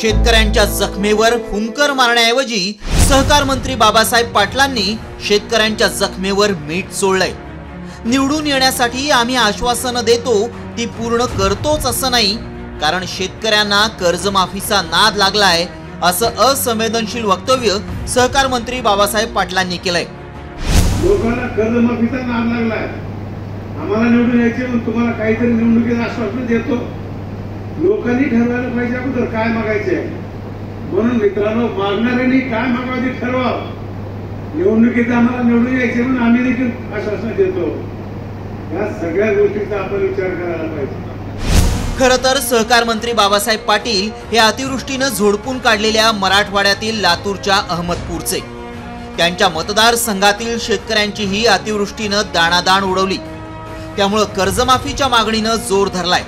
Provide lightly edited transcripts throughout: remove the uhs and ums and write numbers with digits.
शेतकऱ्यांच्या जखमेवर फुंकर मारण्याऐवजी सहकार मंत्री बाबासाहेब पाटलांनी शेतकऱ्यांच्या जखमेवर मीठ चोळलंय। निवडून येण्यासाठी आम्ही आश्वासनं देतो ती पूर्ण करतोच असं नाही, कारण शेतकऱ्यांना कर्जमाफीचा नाद लागलाय असं असंवेदनशील वक्तव्य सहकार मंत्री बाबासाहेब पाटलांनी केलंय। लोकांना कर्जमाफीचा नाद लागलाय, आम्हाला निवडून यायचे पण तुम्हाला काहीतरी निवडणुकीचं आश्वासन देतो। लोकांनी ठरवायला पाहिजे अगोदर काय मागायचे, म्हणून मित्रांनो मागणाऱ्यांनी काय मागावे ते ठरवा। निवडणुकीत आम्हाला निवडून यायचे म्हणून आम्ही देखील आश्वासन देतो, या सगळ्या गोष्टीचा आपण विचार करायला पाहिजे। खरं तर सहकार मंत्री बाबासाहेब पाटील हे अतिवृष्टीनं झोडपून काढलेल्या मराठवाड्यातील लातूरच्या अहमदपूरचे, त्यांच्या मतदारसंघातील शेतकऱ्यांची ही अतिवृष्टीनं दाणादाण उडवली, त्यामुळे कर्जमाफीच्या मागणीनं जोर धरलाय।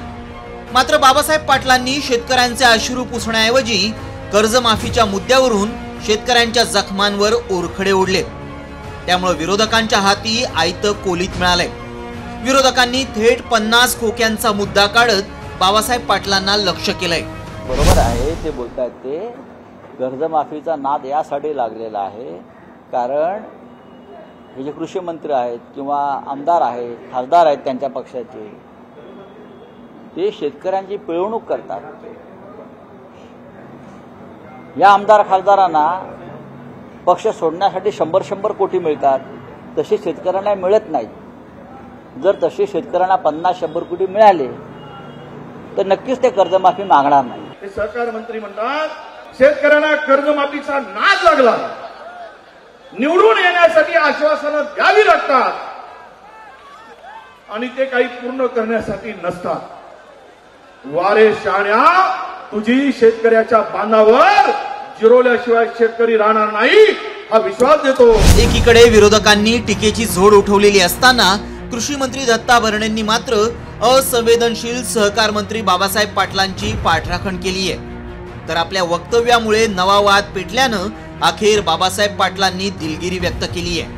मात्र बाबासाहेब पाटलांनी शेतकऱ्यांचे अश्रू पुसण्याऐवजी कर्जमाफीच्या मुद्द्यावरून शेतकऱ्यांच्या जखमांवर ओरखडे ओढले, त्यामुळे विरोधकांच्या हाती आयतं कोलीत मिळालंय। विरोधकांनी थेट 50 खोक्यांचा मुद्दा काढत बाबासाहेब पाटलांना लक्ष्य केलंय। बरोबर आहे ते बोलतात, ते कर्जमाफीचा नाद यासाठी लागलेला आहे कारण हे जे कृषी मंत्री आहेत किंवा आमदार आहेत, खासदार आहेत त्यांच्या पक्षाचे, ते शेतकऱ्यांची पिळवणूक करतात। या आमदार खासदारांना पक्ष सोडण्यासाठी 100 कोटी मिळतात, तसे शेतकऱ्यांना मिळत नाहीत। जर तसे शेतकऱ्यांना 50-100 कोटी मिळाले तर नक्कीच ते कर्जमाफी मागणार नाही। हे सहकार मंत्री म्हणतात शेतकऱ्यांना कर्जमाफीचा नाद लागला, निवडून येण्यासाठी आश्वासनं द्यावी लागतात आणि ते काही पूर्ण करण्यासाठी नसतात। वारे शाण्या, तुझी शेतकऱ्याच्या बांधावर जिरवल्याशिवाय शेतकरी राहणार नाही हा विश्वास देतो। एकीकडे विरोधकांनी टीकेची झोड उठवलेली असताना कृषी मंत्री दत्ता भरणेंनी मात्र असंवेदनशील सहकार मंत्री बाबासाहेब पाटलांची पाठराखण केली आहे। तर आपल्या वक्तव्यामुळे नवा वाद पेटल्यानं अखेर बाबासाहेब पाटलांनी दिलगिरी व्यक्त केली आहे।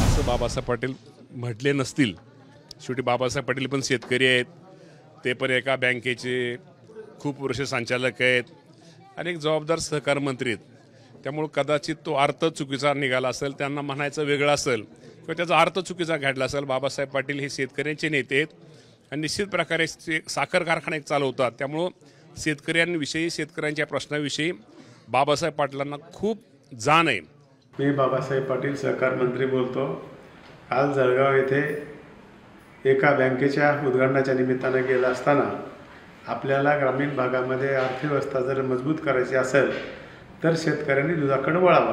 असं बाबासाहेब पाटील म्हटले नसतील, शेवटी बाबासाहेब पाटील पण शेतकरी आहेत, ते पण एका बँकेचे खूप वर्ष संचालक आहेत आणि एक जबाबदार सहकार मंत्री आहेत, त्यामुळे कदाचित तो अर्थ चुकीचा निघाला असेल, त्यांना म्हणायचं वेगळं असेल किंवा त्याचा अर्थ चुकीचा घडला असेल। बाबासाहेब पाटील हे शेतकऱ्यांचे नेते आहेत आणि निश्चित प्रकारे साखर कारखाना एक चालवतात, त्यामुळं शेतकऱ्यांविषयी, शेतकऱ्यांच्या प्रश्नाविषयी बाबासाहेब पाटलांना खूप जाण आहे। मी बाबासाहेब पाटील सहकार मंत्री बोलतो। काल जळगाव येथे एका बँकेच्या उद्घाटनाच्या निमित्तानं गेला असताना आपल्याला ग्रामीण भागामध्ये अर्थव्यवस्था जर मजबूत करायची असेल तर शेतकऱ्यांनी दुधाकडे वळावं,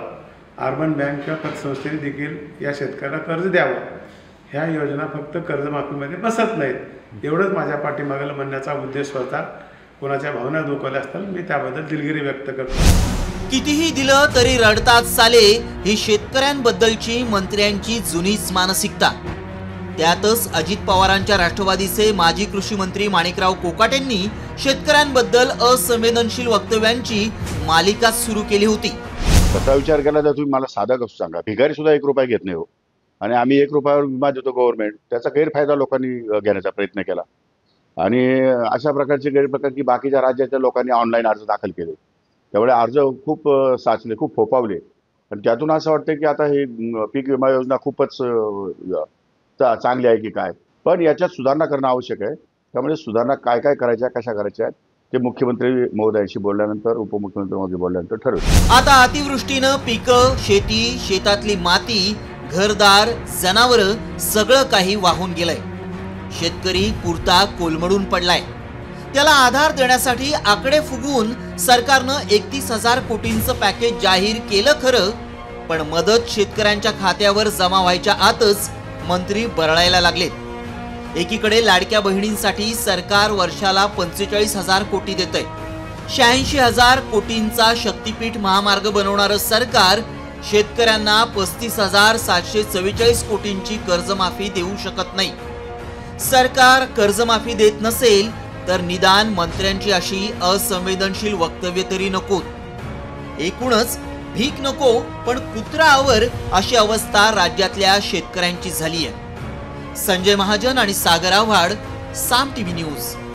अर्बन बँक किंवा पतसंस्थेने देखील या शेतकऱ्याला कर्ज द्यावं। ह्या योजना फक्त कर्जमाफीमध्ये बसत नाहीत, एवढंच माझ्या पाठीमागं म्हणण्याचा उद्देश होता। कोणाच्या भावना दुखावल्या असतील मी त्याबद्दल दिलगिरी व्यक्त करतो। कितीही दिलं तरी रडतात साले ही शेतकऱ्यांबद्दलची मंत्र्यांची जुनीच मानसिकता। त्यातच अजित पवारांच्या राष्ट्रवादीचे माजी कृषी मंत्री माणिकराव कोकाटेंनी शेतकऱ्यांबद्दल असंवेदनशील वक्तव्यांची मालिका सुरू केली होती। तसा विचार केला तर तुम्ही मला साधा कसं सांगा, भिकारी सुद्धा 1 रुपया घेत नाही हो, आणि आम्ही 1 रुपयावर विमा देतो गव्हर्नमेंट, त्याचा गैरफायदा लोकांनी घेण्याचा प्रयत्न केला आणि अशा प्रकारचे गैरप्रकार की बाकीच्या राज्याच्या लोकांनी ऑनलाईन अर्ज दाखल केले, त्यामुळे अर्ज खूप साचले, खूप फोपावले आणि त्यातून असं वाटतं की आता हे पीक विमा योजना खूपच चांगली आहे की काय, पण याच्यात सुधारणा करणं आवश्यक आहे। त्यामुळे सुधारणा काय काय करायच्या, कशा करायच्या आहेत ते मुख्यमंत्री महोदयांशी बोलल्यानंतर, उपमुख्यमंत्री महोदय बोलल्यानंतर ठरवलं। आता अतिवृष्टीनं पिकं, शेती, शेतातली माती, घरदार, जनावरं सगळं काही वाहून गेलंय। शेतकरी पुरता कोलमडून पडलाय। त्याला आधार देण्यासाठी आकडे फुगवून सरकारनं 31,000 कोटींचं पॅकेज जाहीर केलं खरं, पण मदत शेतकऱ्यांच्या खात्यावर जमा व्हायच्या आतच मंत्री बरळायला लागलेत। एकीकडे लाडक्या बहिणींसाठी सरकार वर्षाला 45,000 कोटी देतंय, 86,000 कोटींचा शक्तीपीठ महामार्ग बनवणारं सरकार शेतकऱ्यांना 35,744 कोटींची कर्जमाफी देऊ शकत नाही। सरकार कर्जमाफी देत नसेल तर निदान मंत्र्यांची अशी असंवेदनशील वक्तव्य तरी नकोत। एकूणच भीक नको पण कुत्रा आवर अशी अवस्था राज्यातल्या शेतकऱ्यांची झाली आहे। संजय महाजन आणि सागर आव्हाड, साम टीव्ही न्यूज।